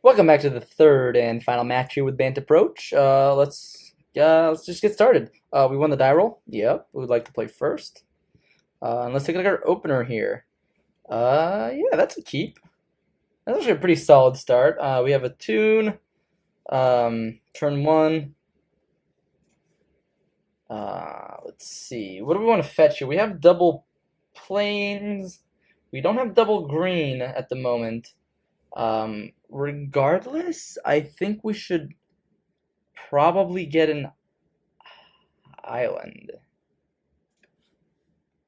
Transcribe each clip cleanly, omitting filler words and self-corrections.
Welcome back to the third and final match here with Bant Approach. Let's just get started. We won the die roll. Yep, we would like to play first. And let's take a look at our opener here. Yeah, that's a keep. That's actually a pretty solid start. We have a tune. Turn one. Let's see. What do we want to fetch here? We have double plains. We don't have double green at the moment. Regardless, I think we should probably get an island.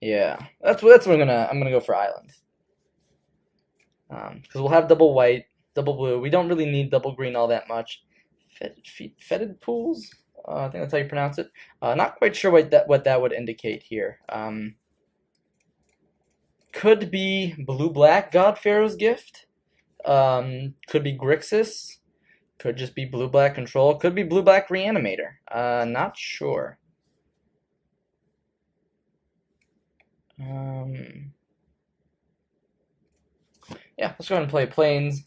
Yeah, that's what I'm gonna go for island. Because we'll have double white, double blue. We don't really need double green all that much. Fetid pools. I think that's how you pronounce it. Not quite sure what that would indicate here. Could be blue-black God Pharaoh's Gift. Could be Grixis. Could just be blue-black control. Could be blue-black Reanimator. Not sure. Yeah, let's go ahead and play Plains.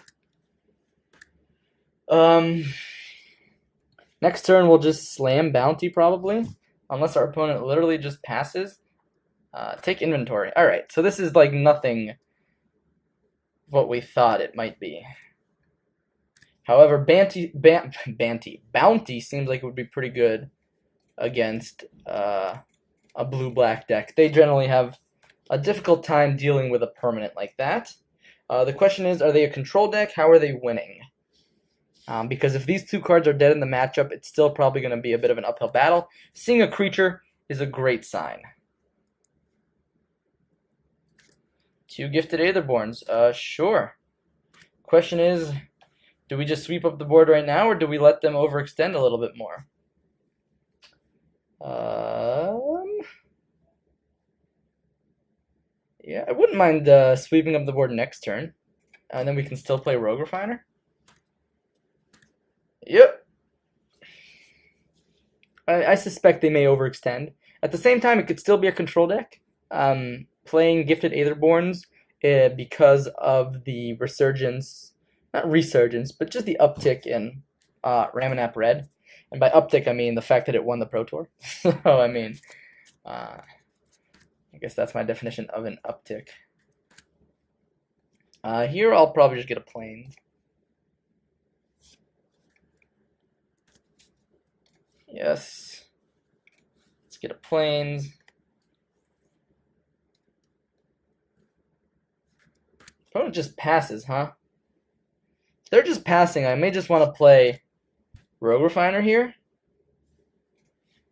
Next turn we'll just slam Bounty probably, unless our opponent literally just passes. Take inventory. Alright, so this is like nothing what we thought it might be. However, Bounty seems like it would be pretty good against a blue-black deck. They generally have a difficult time dealing with a permanent like that. The question is, are they a control deck? How are they winning? Because if these two cards are dead in the matchup, it's still probably going to be a bit of an uphill battle. Seeing a creature is a great sign. 2 Gifted Aetherborns. Sure. Question is, do we just sweep up the board right now, or do we let them overextend a little bit more? Yeah, I wouldn't mind sweeping up the board next turn. And then we can still play Rogue Refiner. Yep. I suspect they may overextend. At the same time, it could still be a control deck. Playing Gifted Aetherborns because of the resurgence, not resurgence, but just the uptick in Ramanap Red. And by uptick, I mean the fact that it won the Pro Tour. So, I mean, I guess that's my definition of an uptick. Here, I'll probably just get a Plains. Yes. Let's get a Plains. Opponent just passes, huh? If they're just passing, I may just want to play Rogue Refiner here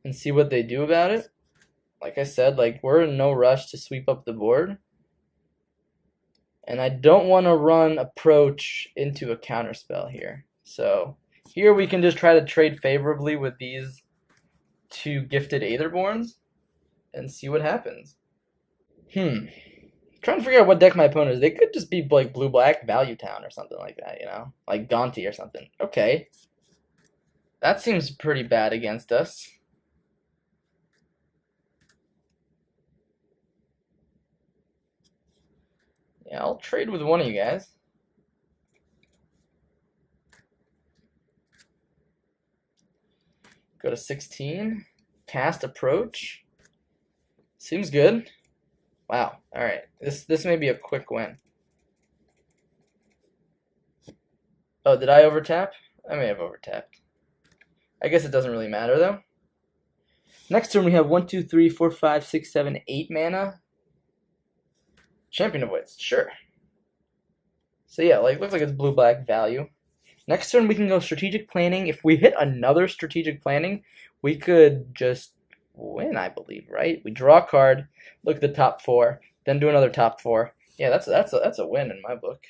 and see what they do about it. Like I said, like we're in no rush to sweep up the board. And I don't want to run Approach into a counterspell here. So here we can just try to trade favorably with these 2 Gifted Aetherborns and see what happens. Trying to figure out what deck my opponent is. They could just be like blue-black Value Town or something like that, you know? Like Gonti or something. Okay. That seems pretty bad against us. Yeah, I'll trade with one of you guys. Go to 16. Cast Approach. Seems good. Wow. All right. This may be a quick win. Oh, did I overtap? I may have overtapped. I guess it doesn't really matter though. Next turn we have 1, 2, 3, 4, 5, 6, 7, 8 mana. Champion of Wits. Sure. So yeah, like looks like it's blue-black value. Next turn we can go strategic planning. If we hit another strategic planning, we could just win, I believe, right? We draw a card, look at the top 4, then do another top 4. Yeah, that's a win in my book.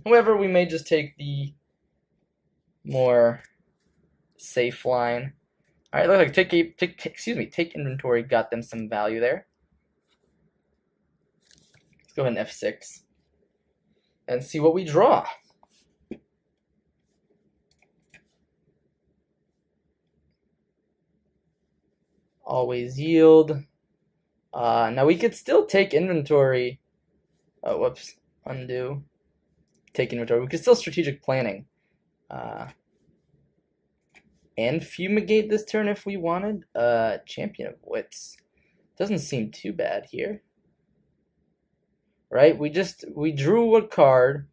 However, we may just take the more safe line. All right, look like take inventory got them some value there. Let's go ahead and F6 and see what we draw. Always yield. Now we could still take inventory. Oh, whoops. Undo. Take inventory. We could still strategic planning. And Fumigate this turn if we wanted. Champion of Wits. Doesn't seem too bad here. Right? We drew a card,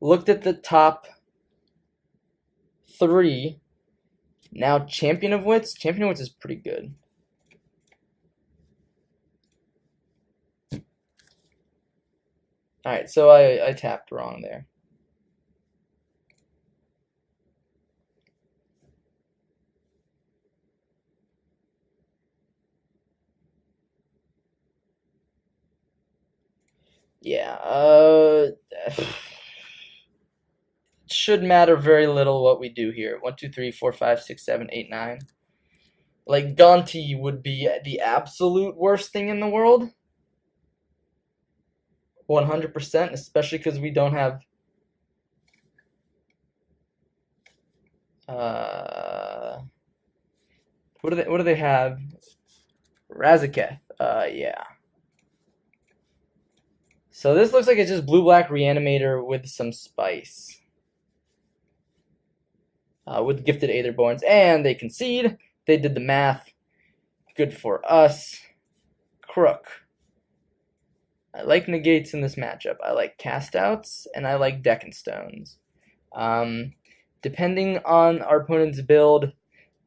looked at the top 3. Now Champion of Wits. Champion of Wits is pretty good. Alright, so I tapped wrong there. Yeah, it should matter very little what we do here. 1, 2, 3, 4, 5, 6, 7, 8, 9. Like, Gonti would be the absolute worst thing in the world. 100%, especially because we don't have what do they have? Razaketh. Yeah. So this looks like it's just blue-black Reanimator with some spice. With Gifted Aetherborns. And they concede. They did the math. Good for us. Crook. I like negates in this matchup. I like castouts, and I like Deck and Stones. Depending on our opponent's build,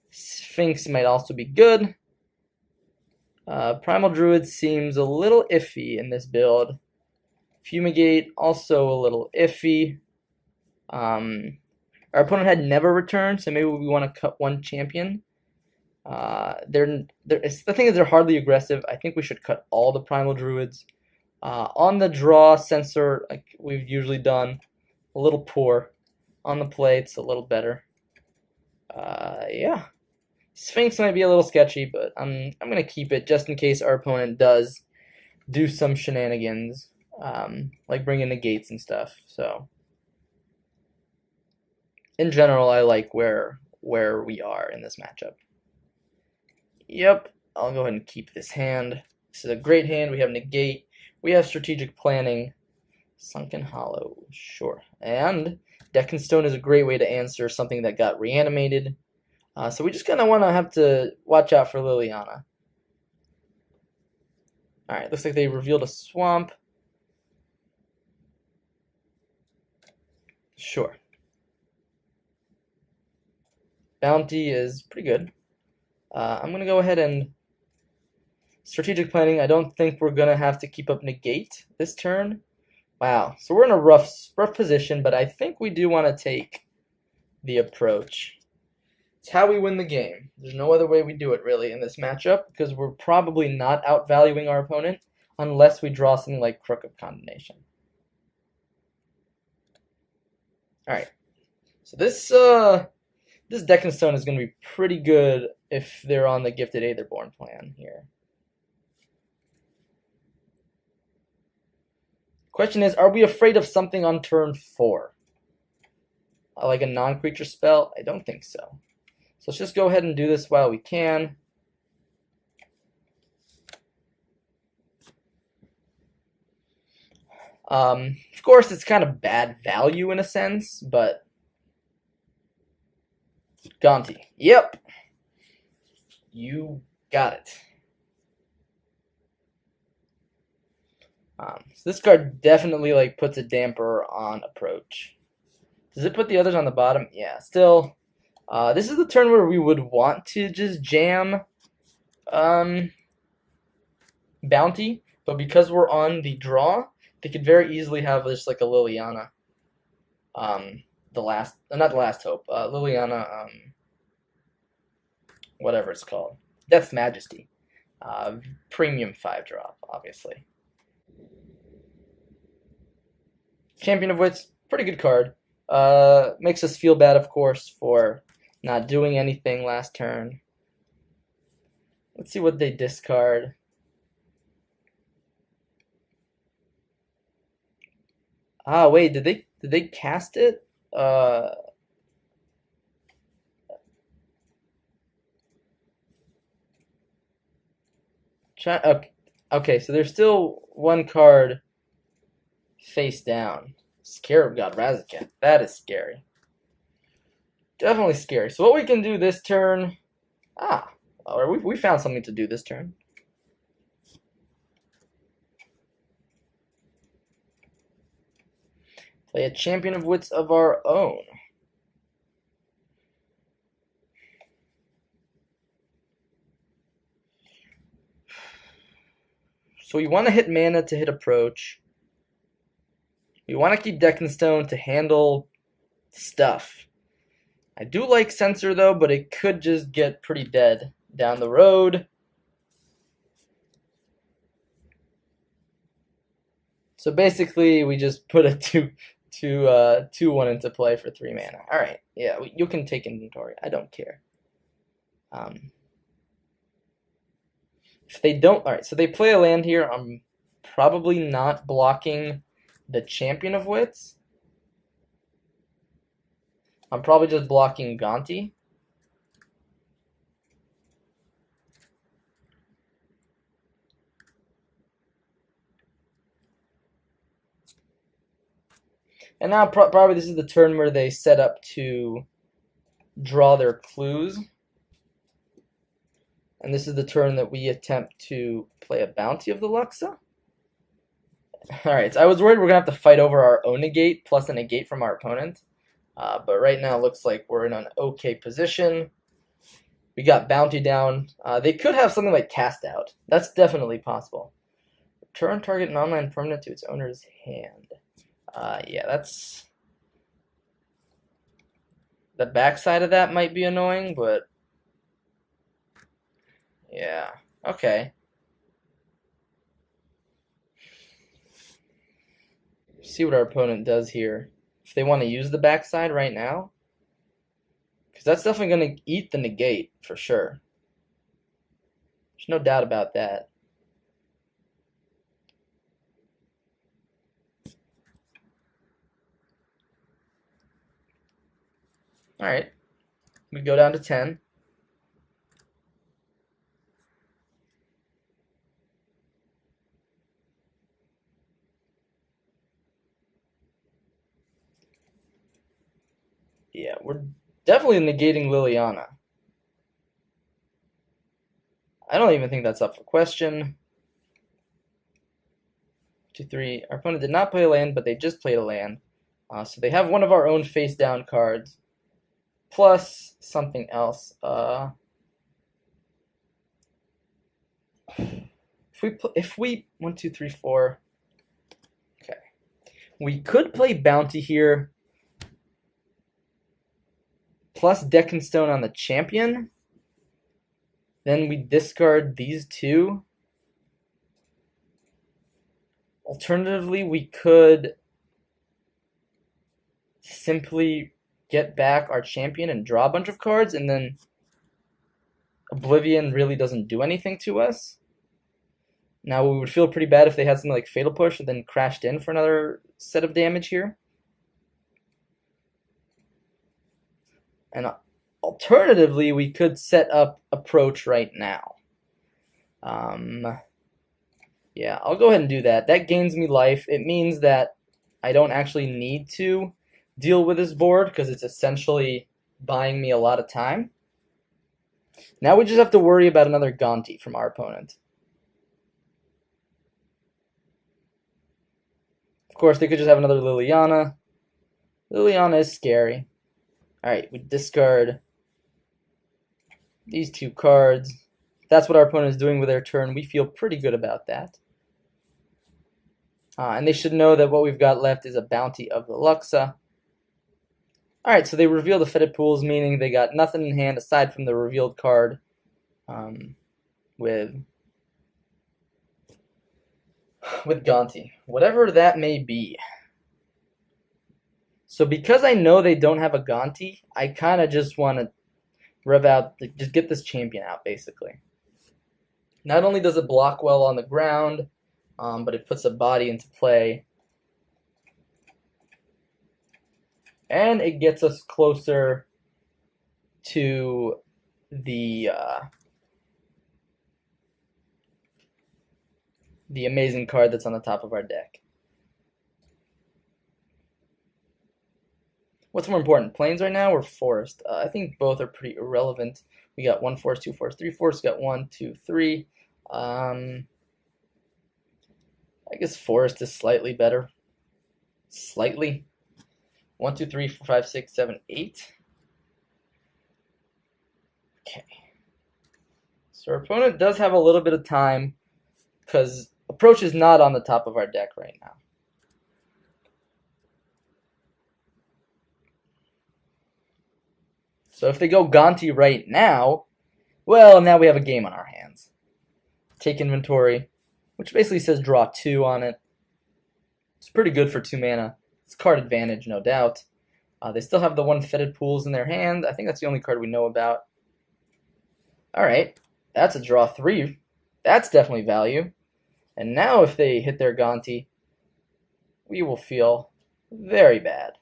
Sphinx might also be good. Primal Druid seems a little iffy in this build. Fumigate, also a little iffy. Our opponent had never returned, so maybe we want to cut one champion. The thing is, they're hardly aggressive. I think we should cut all the Primal Druids. On the draw sensor, like we've usually done, a little poor. On the play, it's a little better. Yeah. Sphinx might be a little sketchy, but I'm going to keep it just in case our opponent does do some shenanigans, like bring in negates and stuff. So, in general, I like where we are in this matchup. Yep, I'll go ahead and keep this hand. This is a great hand. We have negate. We have strategic planning. Sunken Hollow, sure. And Deck and Stone is a great way to answer something that got reanimated. So we just kind of want to have to watch out for Liliana. Alright, looks like they revealed a swamp. Sure. Bounty is pretty good. I'm going to go ahead and strategic planning. I don't think we're going to have to keep up negate this turn. Wow, so we're in a rough position, but I think we do want to take the approach. It's how we win the game. There's no other way we do it, really, in this matchup, because we're probably not outvaluing our opponent unless we draw something like Crook of Condemnation. Alright, so this Deck and Stone is going to be pretty good if they're on the Gifted Aetherborn plan here. Question is, are we afraid of something on turn 4? Like a non-creature spell? I don't think so. So let's just go ahead and do this while we can. Of course, it's kind of bad value in a sense, but Gonti. Yep. You got it. So this card definitely like puts a damper on approach. Does it put the others on the bottom? Yeah, still. This is the turn where we would want to just jam Bounty, but because we're on the draw, they could very easily have just like a Liliana. Not the last hope. Liliana, whatever it's called. Death's Majesty. Premium 5-drop, obviously. Champion of Wits, pretty good card. Makes us feel bad, of course, for not doing anything last turn. Let's see what they discard. Ah, wait, did they cast it? Okay, so there's still one card face down. Scarab God Razaketh. That is scary. Definitely scary. So what we can do this turn... we found something to do this turn. Play a Champion of Wits of our own. So we want to hit mana to hit approach. We want to keep Deck and Stone to handle stuff. I do like Censor though, but it could just get pretty dead down the road. So basically, we just put a 2/1 into play for 3 mana. All right, yeah, you can take inventory. I don't care. If they don't, all right. So they play a land here. I'm probably not blocking the Champion of Wits. I'm probably just blocking Gonti. And now probably this is the turn where they set up to draw their clues. And this is the turn that we attempt to play a Bounty of the Luxa. Alright, so I was worried we're going to have to fight over our own negate plus a negate from our opponent. But right now it looks like we're in an okay position. We got Bounty down. They could have something like Cast Out. That's definitely possible. Return target non-land permanent to its owner's hand. Yeah, that's... The backside of that might be annoying, but... Yeah, okay. See what our opponent does here. If they want to use the backside right now. Because that's definitely going to eat the negate, for sure. There's no doubt about that. Alright. We go down to 10. Yeah, we're definitely negating Liliana. I don't even think that's up for question. 2, 3. Our opponent did not play a land, but they just played a land. So they have one of our own face down cards. Plus something else. If we 1, 2, 3, 4. Okay. We could play Bounty here. Plus Deck and Stone on the Champion. Then we discard these two. Alternatively, we could simply get back our Champion and draw a bunch of cards, and then Oblivion really doesn't do anything to us. Now, we would feel pretty bad if they had something like Fatal Push and then crashed in for another set of damage here. And alternatively, we could set up Approach right now. Yeah, I'll go ahead and do that. That gains me life. It means that I don't actually need to deal with this board because it's essentially buying me a lot of time. Now we just have to worry about another Gonti from our opponent. Of course, they could just have another Liliana. Liliana is scary. Alright, we discard these two cards. If that's what our opponent is doing with their turn, we feel pretty good about that. And they should know that what we've got left is a Bounty of the Luxa. Alright, so they reveal the Fetid Pools, meaning they got nothing in hand aside from the revealed card with Gonti. Whatever that may be. So because I know they don't have a Gonti, I kind of just want to rev out, just get this Champion out, basically. Not only does it block well on the ground, but it puts a body into play. And it gets us closer to the amazing card that's on the top of our deck. What's more important, plains right now or forest? I think both are pretty irrelevant. We got 1 forest, 2 forest, 3 forest. We got 1, 2, 3. I guess forest is slightly better. Slightly. 1, 2, 3, 4, 5, 6, 7, 8. Okay. So our opponent does have a little bit of time because approach is not on the top of our deck right now. So if they go Gonti right now, well, now we have a game on our hands. Take inventory, which basically says draw 2 on it. It's pretty good for 2 mana. It's card advantage, no doubt. They still have the 1 Fetid Pools in their hand. I think that's the only card we know about. Alright, that's a draw 3. That's definitely value. And now if they hit their Gonti, we will feel very bad.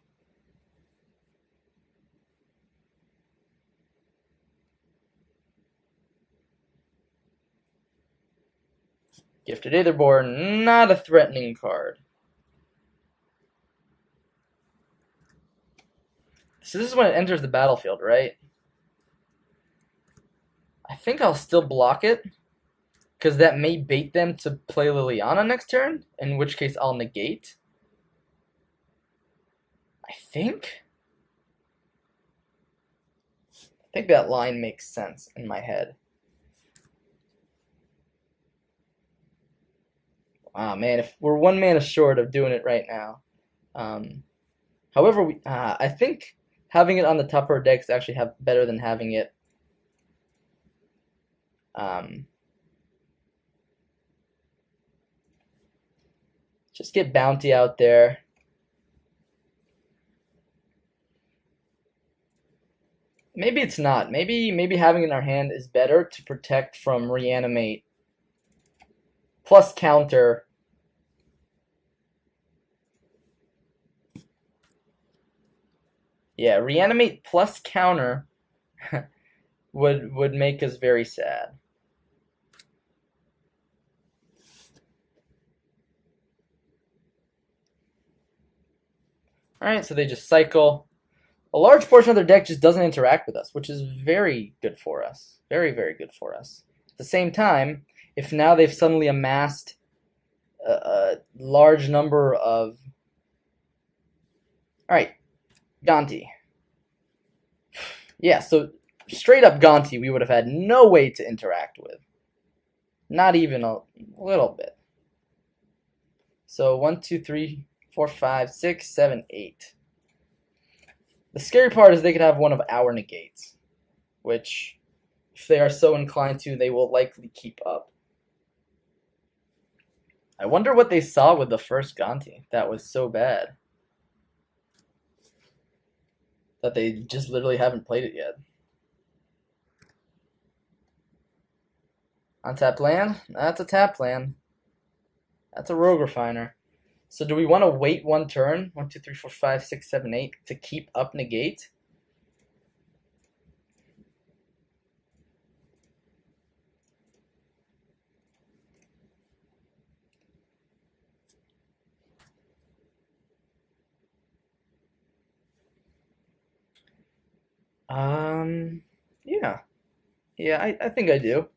Gifted Aetherborn, not a threatening card. So this is when it enters the battlefield, right? I think I'll still block it, because that may bait them to play Liliana next turn, in which case I'll negate. I think that line makes sense in my head. Ah, man, if we're 1 mana short of doing it right now. However, I think having it on the top of our deck is actually better than having it just get Bounty out there. Maybe it's not. Maybe having it in our hand is better to protect from Reanimate plus counter. Yeah, Reanimate plus counter would make us very sad. Alright, so they just cycle. A large portion of their deck just doesn't interact with us, which is very good for us. Very, very good for us. At the same time, if now they've suddenly amassed a large number of... Alright, Gonti. Yeah, so straight up Gonti we would have had no way to interact with. Not even a little bit. So 1, 2, 3, 4, 5, 6, 7, 8. The scary part is they could have one of our negates, which, if they are so inclined to, they will likely keep up. I wonder what they saw with the first Gonti that was so bad that they just literally haven't played it yet. Untap land? That's a tap land. That's a Rogue Refiner. So do we want to wait 1 turn, 1, 2, 3, 4, 5, 6, 7, 8, to keep up negate? Yeah. Yeah, I think I do.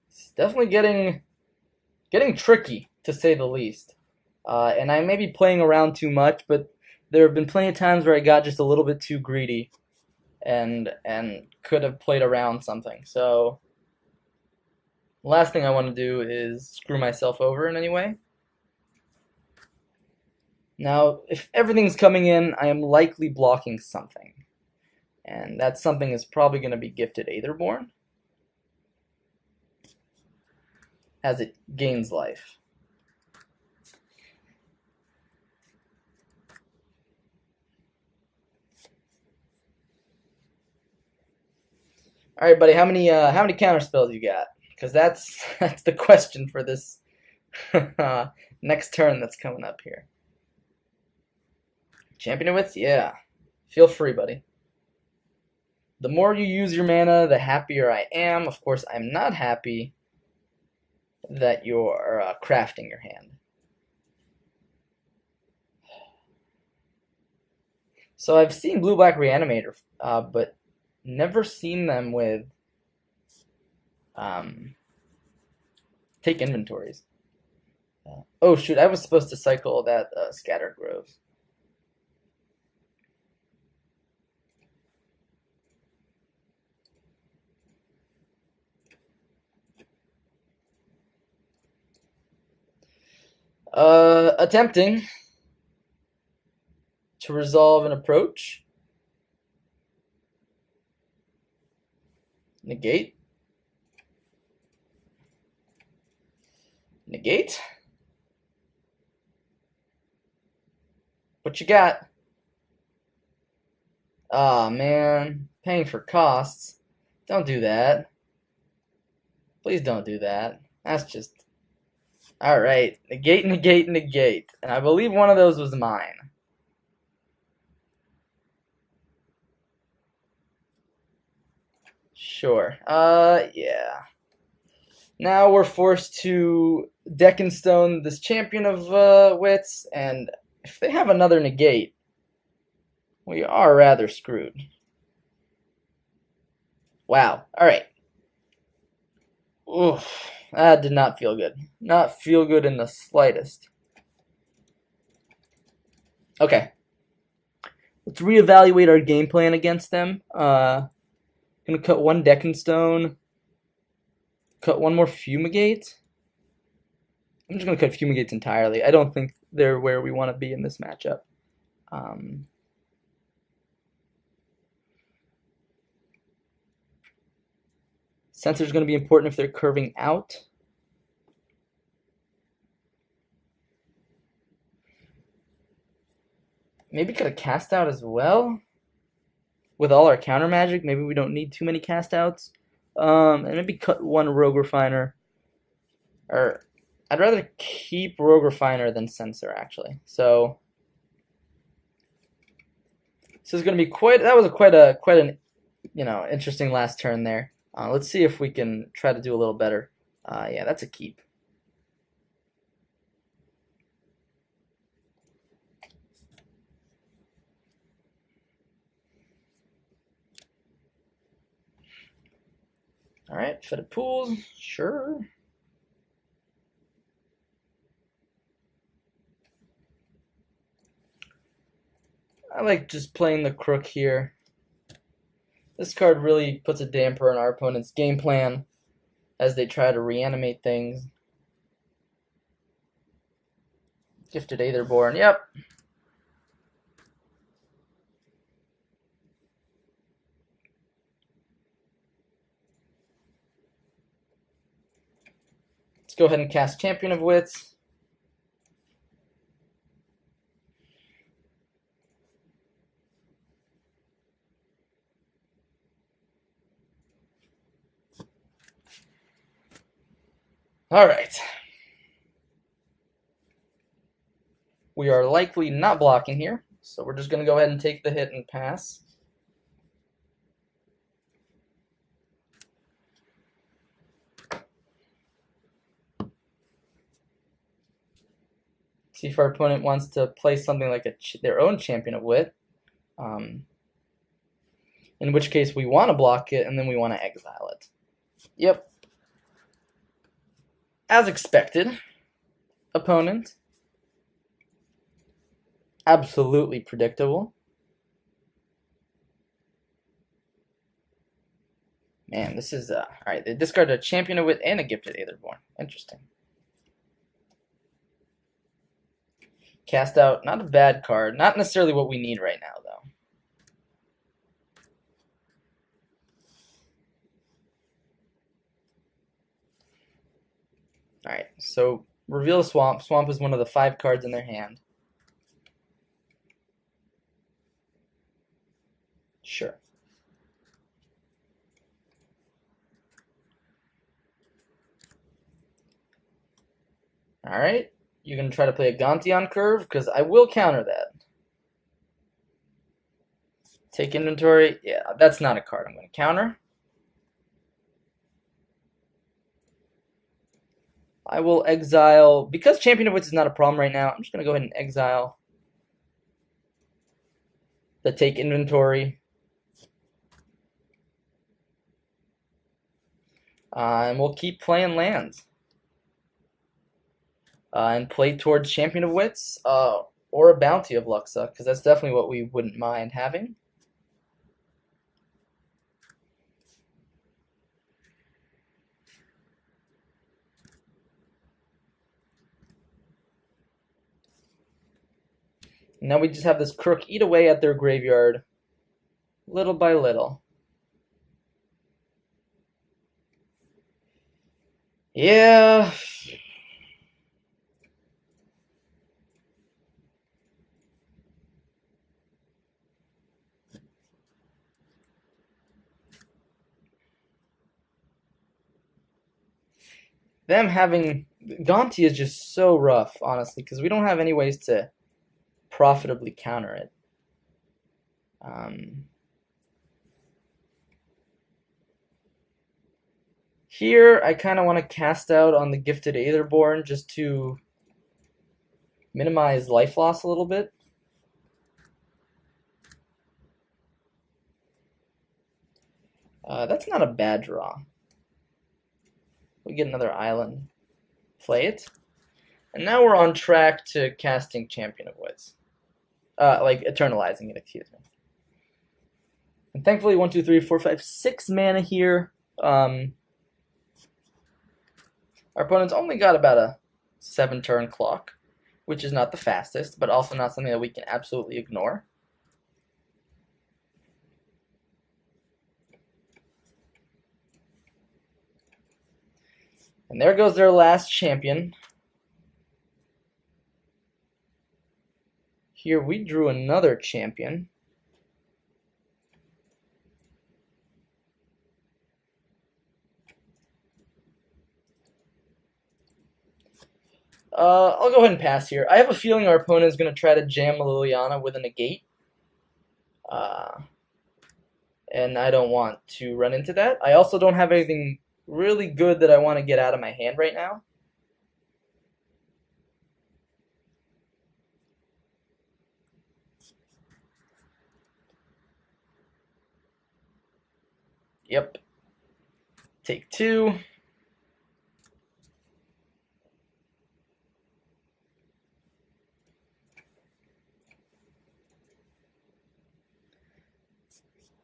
It's definitely getting tricky, to say the least. And I may be playing around too much, but there have been plenty of times where I got just a little bit too greedy and could have played around something. So last thing I want to do is screw myself over in any way. Now, if everything's coming in, I am likely blocking something. And that something is probably going to be Gifted Aetherborn, as it gains life. All right, buddy. How many counter spells you got? Because that's the question for this next turn that's coming up here. Champion it with? Yeah. Feel free, buddy. the more you use your mana, the happier I am. Of course, I'm not happy that you're crafting your hand. So I've seen Blue-Black Reanimator, but never seen them with take inventories. Oh shoot, I was supposed to cycle that Scattered Groves. Attempting to resolve an approach. Negate. Negate. What you got? Aw, man. Paying for costs. Don't do that. Please don't do that. That's just... Alright. Negate, negate, negate. And I believe one of those was mine. Sure. Yeah. Now we're forced to deck and stone this champion of wits, and if they have another negate, we are rather screwed. Wow. Alright. Oof. That did not feel good. Not feel good in the slightest. Okay. Let's reevaluate our game plan against them. Gonna cut one deck and stone. Cut one more fumigate. I'm just gonna cut fumigates entirely. I don't think they're where we want to be in this matchup. Sensor's gonna be important if they're curving out. Maybe cut a cast out as well. With all our counter magic, maybe we don't need too many cast outs. And maybe cut one Rogue Refiner. Or I'd rather keep Rogue Refiner than Censor, actually. So this is going to be quite an interesting last turn there. Let's see if we can try to do a little better. Yeah, that's a keep. All right, fetid pools, sure. I like just playing the crook here. This card really puts a damper on our opponent's game plan as they try to reanimate things. Gifted Aetherborn, yep. Let's go ahead and cast Champion of Wits. All right. We are likely not blocking here, so we're just going to go ahead and take the hit and pass. See if our opponent wants to play something like their own Champion of Wit, in which case we want to block it and then we want to exile it. Yep. As expected, opponent. Absolutely predictable. Man, this is alright, they discarded a Champion of Wit and a Gifted Aetherborn. Interesting. Cast out, not a bad card. Not necessarily what we need right now, though. Alright, so reveal the Swamp. Swamp is one of the 5 cards in their hand. Sure. Alright, you're going to try to play a Ganteon curve, because I will counter that. Take inventory. Yeah, that's not a card I'm going to counter. I will exile, because Champion of Wits is not a problem right now, I'm just going to go ahead and exile the take inventory. And we'll keep playing lands. And play towards Champion of Wits or a Bounty of Luxa, because that's definitely what we wouldn't mind having. Now we just have this crook eat away at their graveyard, little by little. Yeah. Them having Gonti is just so rough, honestly, because we don't have any ways to profitably counter it. Here, I kind of want to cast out on the Gifted Aetherborn just to minimize life loss a little bit. That's not a bad draw. We get another island. Play it. And now we're on track to casting Champion of Wits. Like, eternalizing it, excuse me. And thankfully, 1, 2, 3, 4, 5, 6 mana here. Our opponent's only got about a 7-turn clock, which is not the fastest, but also not something that we can absolutely ignore. And there goes their last champion. Here we drew another champion. I'll go ahead and pass here. I have a feeling our opponent is going to try to jam a Liliana with a negate. And I don't want to run into that. I also don't have anything really good that I want to get out of my hand right now. Yep. Take 2.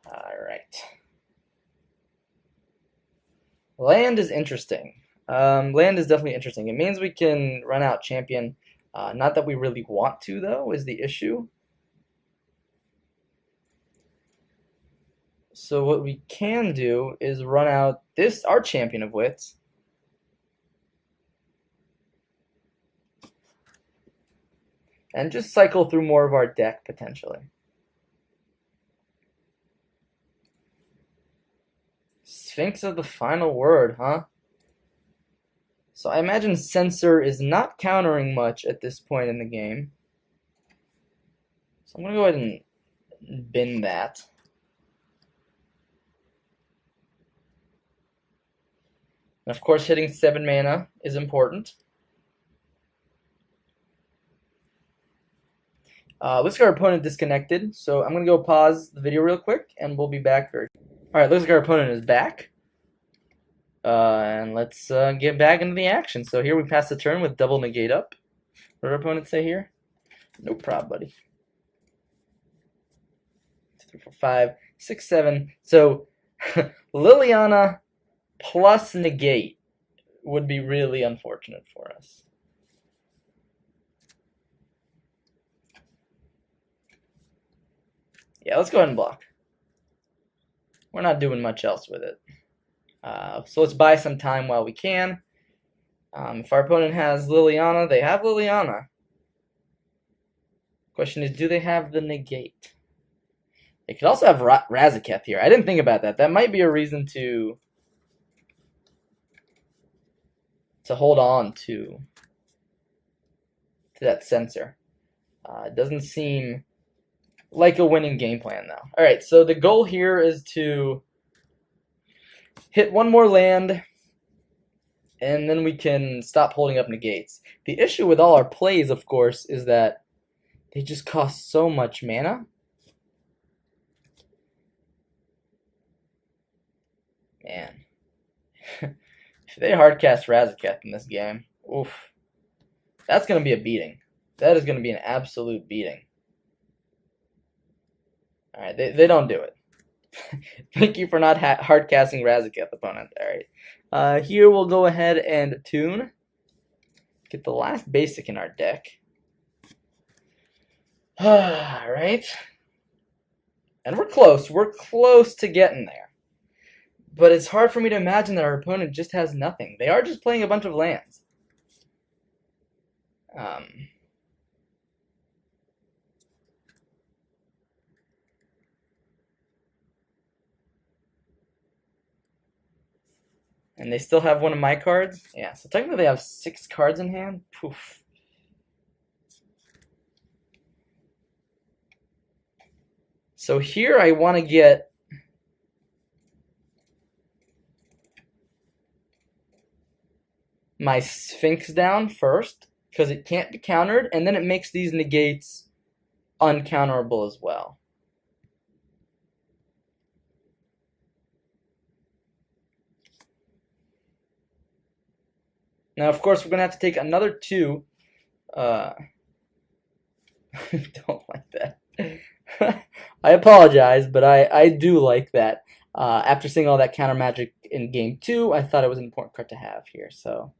Alright. Land is interesting. Land is definitely interesting. It means we can run out champion. Not that we really want to, though, is the issue. So what we can do is run out our Champion of Wits. And just cycle through more of our deck, potentially. Sphinx of the Final Word, huh? So I imagine Censor is not countering much at this point in the game. So I'm going to go ahead and bin that. And of course, hitting 7 mana is important. Looks like our opponent disconnected, so I'm going to go pause the video real quick, and we'll be back very soon. Alright, looks like our opponent is back. And let's get back into the action. So here we pass the turn with double negate up. What did our opponent say here? No problem, buddy. 2, 3, 4, 5, 6, 7. So Liliana plus negate would be really unfortunate for us. Yeah, let's go ahead and block. We're not doing much else with it. So let's buy some time while we can. If our opponent has Liliana, they have Liliana. Question is, do they have the negate? They could also have Razaketh here. I didn't think about that. That might be a reason to hold on to that Censor. It doesn't seem like a winning game plan now. All right, so the goal here is to hit one more land, and then we can stop holding up negates. The issue with all our plays, of course, is that they just cost so much mana. Man. If they hardcast Razaketh in this game, oof. That's going to be a beating. That is going to be an absolute beating. Alright, they don't do it. Thank you for not hardcasting Razaketh, opponent. Alright. Here we'll go ahead and tune. Get the last basic in our deck. Alright. And we're close. We're close to getting there. But it's hard for me to imagine that our opponent just has nothing. They are just playing a bunch of lands. And they still have one of my cards? Yeah, so technically they have 6 cards in hand. Poof. So here I want to get my Sphinx down first, because it can't be countered, and then it makes these negates uncounterable as well. Now, of course, we're going to have to take another 2. Don't like that. I apologize, but I do like that. After seeing all that counter magic in game 2, I thought it was an important card to have here. So,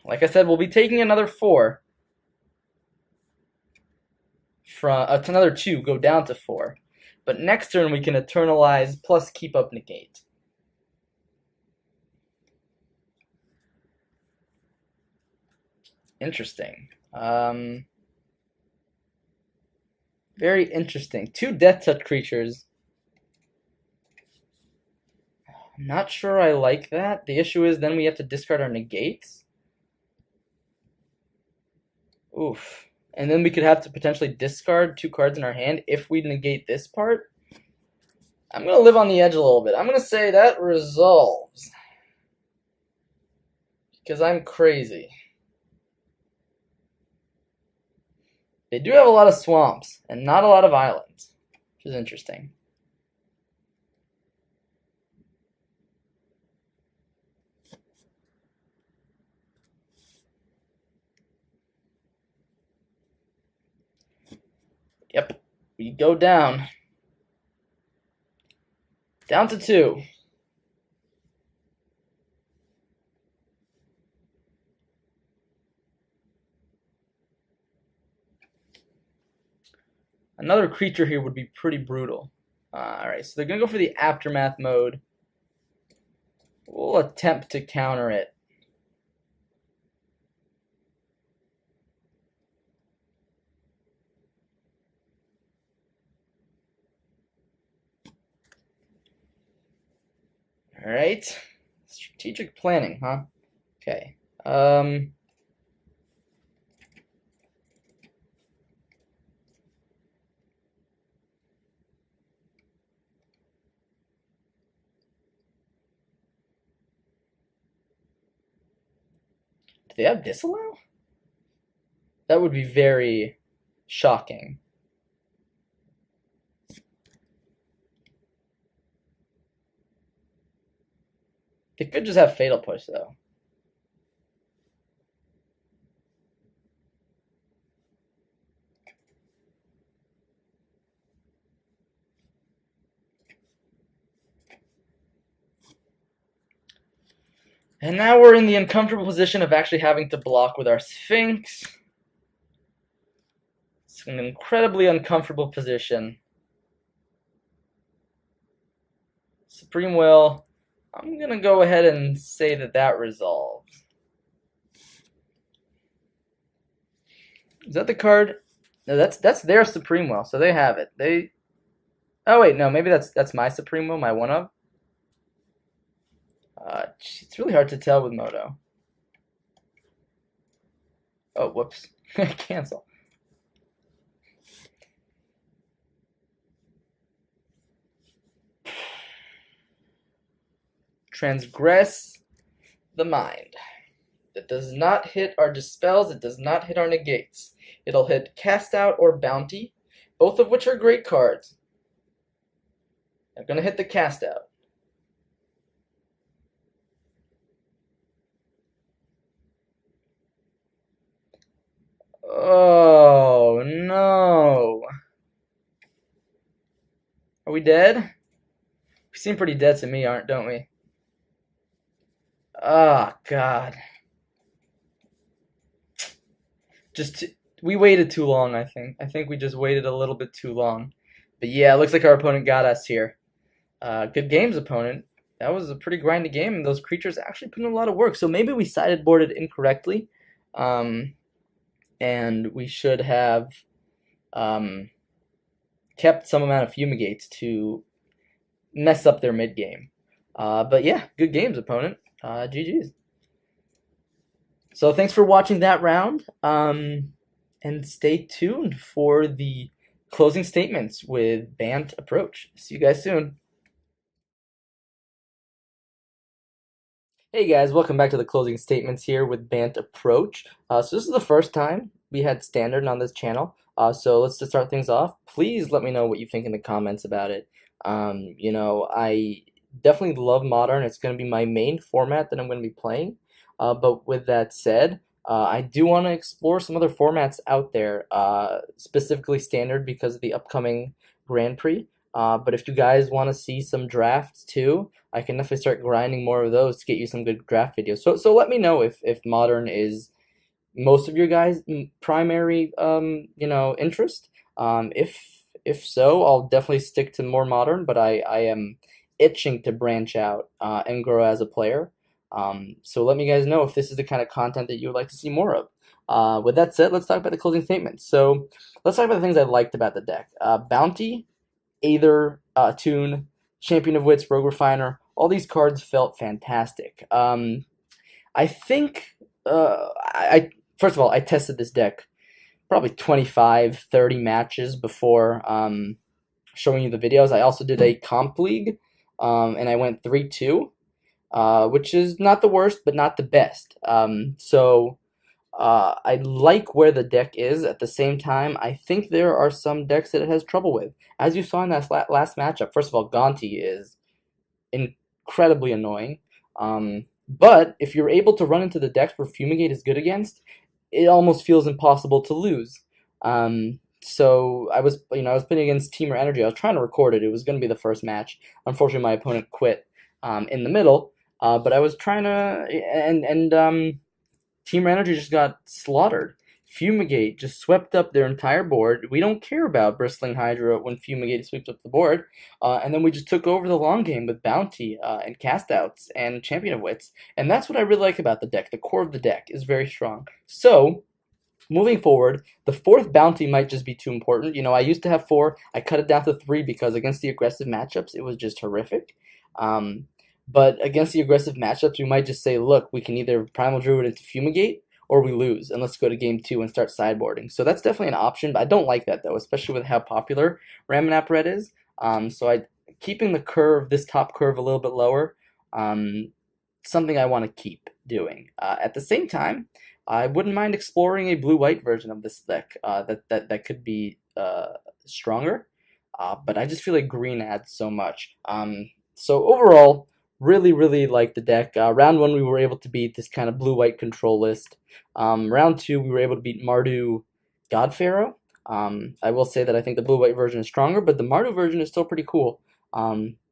like I said, we'll be taking another 4. From another 2, go down to 4. But next turn we can eternalize plus keep up negate. Interesting. Very interesting. 2 Death Touch creatures. I'm not sure I like that. The issue is then we have to discard our negates. Oof. And then we could have to potentially discard 2 cards in our hand if we negate this part. I'm going to live on the edge a little bit. I'm going to say that resolves. Because I'm crazy. They do have a lot of swamps and not a lot of islands, which is interesting. Yep, we go down. Down to 2. Another creature here would be pretty brutal. Alright, so they're going to go for the Aftermath mode. We'll attempt to counter it. Alright. Strategic planning, huh? Okay. Do they have disallow? That would be very shocking. They could just have Fatal Push, though. And now we're in the uncomfortable position of actually having to block with our Sphinx. It's an incredibly uncomfortable position. Supreme Will. I'm going to go ahead and say that that resolves. Is that the card? No, that's their Supreme Will, so they have it. Oh wait, no, maybe that's my Supreme Will, my one of. It's really hard to tell with Moto. Oh, whoops. Cancel. Transgress the Mind. It does not hit our Dispels, it does not hit our Negates. It'll hit Cast Out or Bounty, both of which are great cards. I'm going to hit the Cast Out. Oh, no. Are we dead? We seem pretty dead to me, don't we? Oh, God. We waited too long, I think. I think we just waited a little bit too long. But yeah, it looks like our opponent got us here. Good games, opponent. That was a pretty grindy game, and those creatures actually put in a lot of work. So maybe we sideboarded incorrectly, and we should have kept some amount of Fumigates to mess up their mid game. But yeah, good games, opponent. GG's. So thanks for watching that round, and stay tuned for the closing statements with Bant Approach. See you guys soon. Hey guys, welcome back to the closing statements here with Bant Approach. So this is the first time we had Standard on this channel. So let's just start things off. Please let me know what you think in the comments about it. I definitely love Modern. It's going to be my main format that I'm going to be playing. But with that said, I do want to explore some other formats out there, specifically Standard because of the upcoming Grand Prix. But if you guys want to see some drafts too, I can definitely start grinding more of those to get you some good draft videos. So let me know if Modern is most of your guys' primary interest. If so, I'll definitely stick to more Modern. But I am itching to branch out and grow as a player. So let me guys know if this is the kind of content that you would like to see more of. With that said, let's talk about the closing statements. So let's talk about the things I liked about the deck. Bounty, Aether, Tune, Champion of Wits, Rogue Refiner, all these cards felt fantastic. I think, first of all, I tested this deck probably 25, 30 matches before showing you the videos. I also did a comp league, and I went 3-2, which is not the worst, but not the best. I like where the deck is. At the same time, I think there are some decks that it has trouble with. As you saw in that last matchup, first of all, Gonti is incredibly annoying. But if you're able to run into the decks where Fumigate is good against, it almost feels impossible to lose. So I was playing against Teamer Energy. I was trying to record it. It was going to be the first match. Unfortunately, my opponent quit in the middle. But I was trying to, and Teamer Energy just got slaughtered. Fumigate just swept up their entire board. We don't care about Bristling Hydra when Fumigate sweeps up the board. And then we just took over the long game with Bounty and Castouts and Champion of Wits. And that's what I really like about the deck. The core of the deck is very strong. So, moving forward, the fourth Bounty might just be too important. I used to have 4. I cut it down to 3 because against the aggressive matchups, it was just horrific. But against the aggressive matchups, we might just say, look, we can either Primal Druid into Fumigate, or we lose, and let's go to game 2 and start sideboarding. So that's definitely an option, but I don't like that, though, especially with how popular Ramanap Red is. Keeping the curve, this top curve, a little bit lower, something I want to keep doing. At the same time, I wouldn't mind exploring a blue-white version of this deck that could be stronger, but I just feel like green adds so much. So overall, really, really like the deck. Round 1, we were able to beat this kind of blue-white control list. Round 2, we were able to beat Mardu Godpharaoh. I will say that I think the blue-white version is stronger, but the Mardu version is still pretty cool.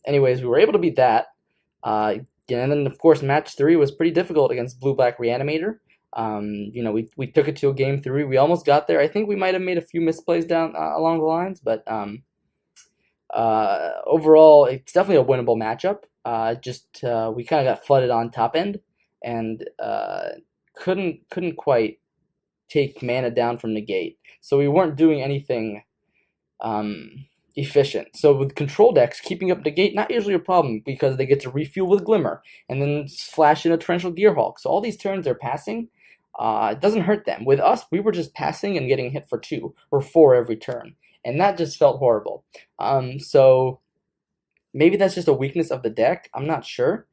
Anyways, we were able to beat that. And then, of course, match 3 was pretty difficult against blue-black Reanimator. We took it to a game 3. We almost got there. I think we might have made a few misplays down along the lines, but overall, it's definitely a winnable matchup. We kind of got flooded on top end and couldn't quite take mana down from negate. So we weren't doing anything efficient. So with control decks, keeping up negate, not usually a problem because they get to refuel with Glimmer and then flash in a Torrential Gearhulk. So all these turns they're passing, it doesn't hurt them. With us, we were just passing and getting hit for 2 or 4 every turn. And that just felt horrible. So maybe that's just a weakness of the deck. I'm not sure.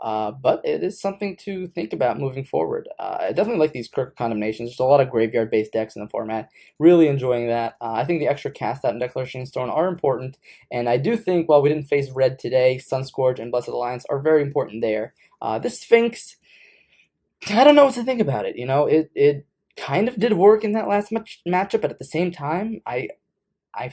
But it is something to think about moving forward. I definitely like these Kirk Condemnations. There's a lot of graveyard-based decks in the format. Really enjoying that. I think the extra cast out and Declaration Stone are important, and I do think while we didn't face red today, Sunscourge and Blessed Alliance are very important there. This Sphinx, I don't know what to think about it. It kind of did work in that last matchup, but at the same time, I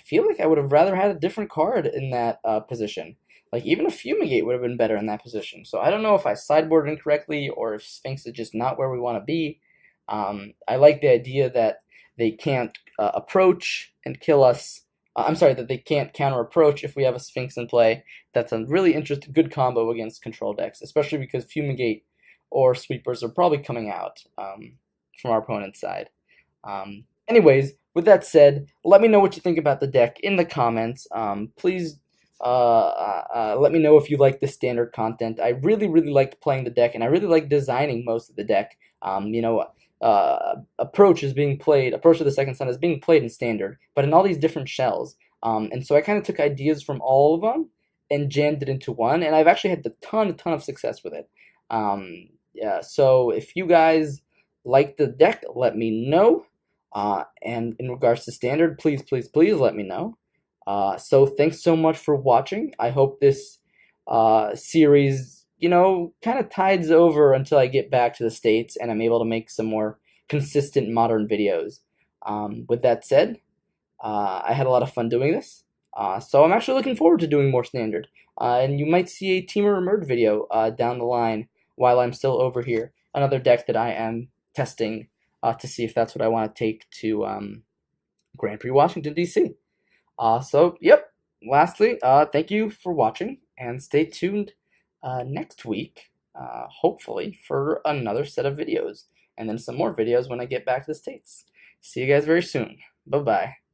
feel like I would have rather had a different card in that position. Like, even a Fumigate would have been better in that position. So I don't know if I sideboarded incorrectly or if Sphinx is just not where we want to be. I like the idea that they can't approach and kill us. I'm sorry, that they can't counter approach if we have a Sphinx in play. That's a really interesting, good combo against control decks, especially because Fumigate or Sweepers are probably coming out from our opponent's side. Anyways, with that said, let me know what you think about the deck in the comments. Please let me know if you like the standard content. I really, really liked playing the deck, and I really like designing most of the deck. Approach is being played, Approach of the Second Sun is being played in standard, but in all these different shells. And so I kind of took ideas from all of them and jammed it into one, and I've actually had a ton of success with it. So if you guys like the deck, let me know. And in regards to standard, please let me know. So thanks so much for watching. I hope this series, kind of tides over until I get back to the States and I'm able to make some more consistent modern videos. With that said, I had a lot of fun doing this. So I'm actually looking forward to doing more standard. And you might see a Teamer Emerge video down the line while I'm still over here. Another deck that I am testing to see if that's what I want to take to Grand Prix Washington, D.C. Yep, lastly, thank you for watching, and stay tuned next week, hopefully, for another set of videos, and then some more videos when I get back to the States. See you guys very soon. Bye-bye.